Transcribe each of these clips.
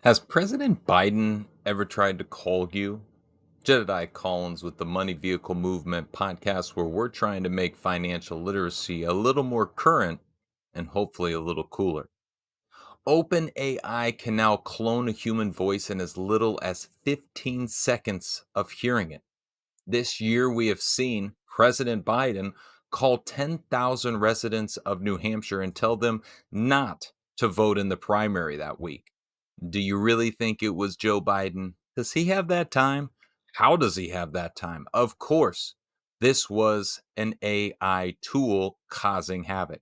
Has President Biden ever tried to call you? Jedediah Collins with the Money Vehicle Movement podcast, where we're trying to make financial literacy a little more current and hopefully a little cooler. OpenAI can now clone a human voice in as little as 15 seconds of hearing it. This year, we have seen President Biden call 10,000 residents of New Hampshire and tell them not to vote in the primary that week. Do you really think it was Joe Biden? Does he have that time? How does he have that time? Of course, this was an AI tool causing havoc.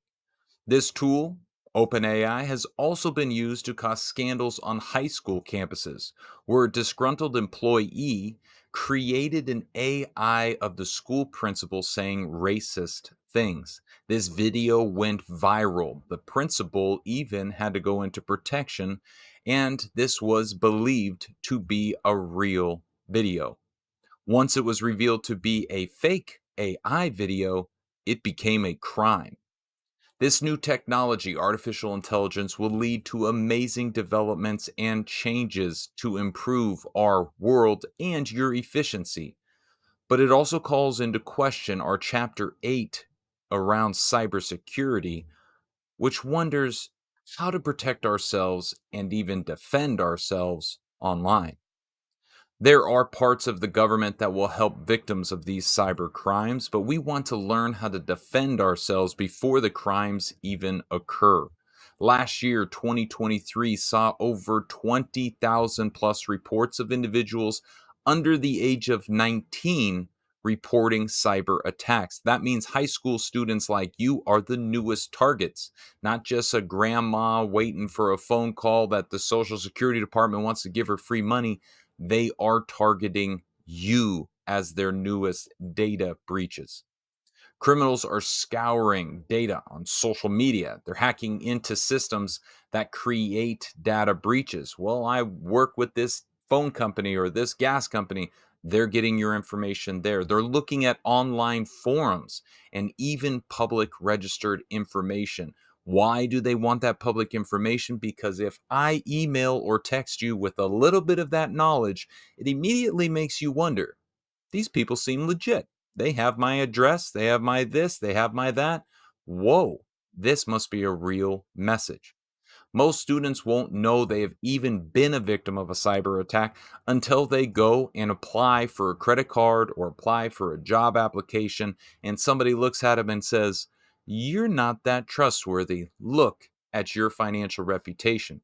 This tool, OpenAI, has also been used to cause scandals on high school campuses, where a disgruntled employee created an AI of the school principal saying racist things. This video went viral. The principal even had to go into protection, and this was believed to be a real video. Once it was revealed to be a fake AI video, it became a crime. This new technology, artificial intelligence, will lead to amazing developments and changes to improve our world and your efficiency. But it also calls into question our Chapter 8 around cybersecurity, which wonders how to protect ourselves and even defend ourselves online. There are parts of the government that will help victims of these cyber crimes, but we want to learn how to defend ourselves before the crimes even occur. Last year, 2023, saw over 20,000 plus reports of individuals under the age of 19 reporting cyber attacks. That means high school students like you are the newest targets, not just a grandma waiting for a phone call that the Social Security Department wants to give her free money. They are targeting you as their newest data breaches. Criminals are scouring data on social media. They're hacking into systems that create data breaches. Well, I work with this phone company or this gas company. They're getting your information there. They're looking at online forums and even public registered information. Why do they want that public information? Because if I email or text you with a little bit of that knowledge, it immediately makes you wonder, these people seem legit. They have my address, they have my this, they have my that. Whoa, this must be a real message. Most students won't know they have even been a victim of a cyber attack until they go and apply for a credit card or apply for a job application, and somebody looks at them and says, "You're not that trustworthy. Look at your financial reputation."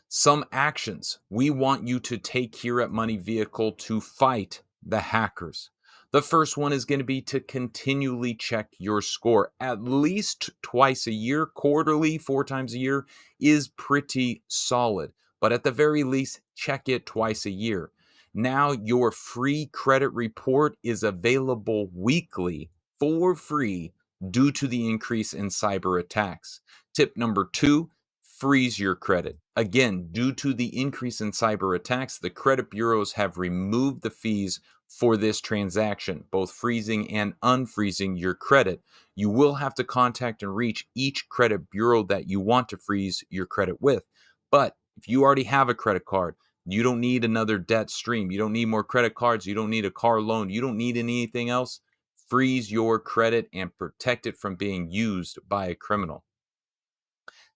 Some actions we want you to take here at Money Vehicle to fight the hackers. The first one is going to be to continually check your score at least twice a year, quarterly, four times a year is pretty solid. But at the very least, check it twice a year. Now, your free credit report is available weekly for free due to the increase in cyber attacks. Tip number two, freeze your credit. Again, due to the increase in cyber attacks, the credit bureaus have removed the fees for this transaction, both freezing and unfreezing your credit. You will have to contact and reach each credit bureau that you want to freeze your credit with. But if you already have a credit card, you don't need another debt stream. You don't need more credit cards. You don't need a car loan. You don't need anything else. Freeze your credit and protect it from being used by a criminal.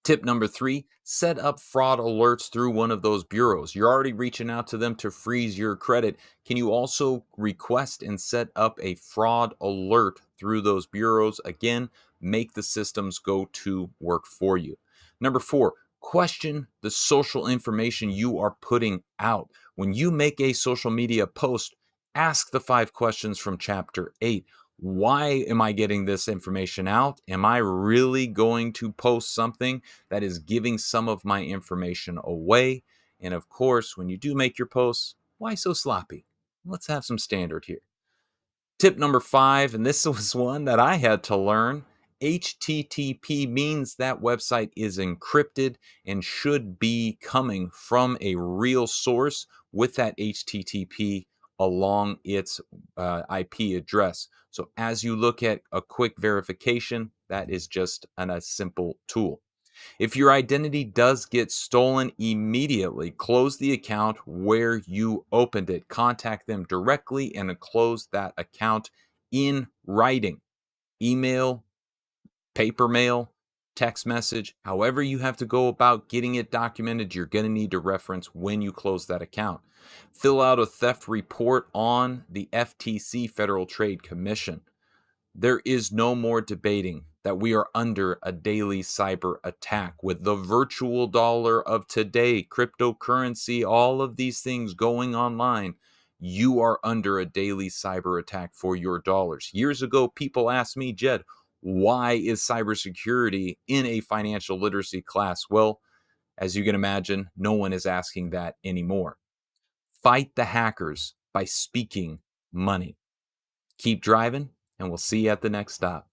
Tip number three, set up fraud alerts through one of those bureaus. You're already reaching out to them to freeze your credit. Can you also request and set up a fraud alert through those bureaus? Again, make the systems go to work for you. Number four, question the social information you are putting out. When you make a social media post, ask the 5 questions from chapter 8. Why am I getting this information out? Am I really going to post something that is giving some of my information away? And of course, when you do make your posts, why so sloppy? Let's have some standard here. Tip number five, and this was one that I had to learn. HTTP means that website is encrypted and should be coming from a real source with that HTTP along its IP address. So as you look at a quick verification, that is just a simple tool. If your identity does get stolen, immediately close the account where you opened it. Contact them directly and close that account in writing. Email, paper mail, text message, however you have to go about getting it documented, you're going to need to reference when you close that account. Fill out a theft report on the FTC, Federal Trade Commission. There is no more debating that we are under a daily cyber attack with the virtual dollar of today, cryptocurrency, all of these things going online. You are under a daily cyber attack for your dollars. Years ago, people asked me, Jed, why is cybersecurity in a financial literacy class? Well, as you can imagine, no one is asking that anymore. Fight the hackers by speaking money. Keep driving, and we'll see you at the next stop.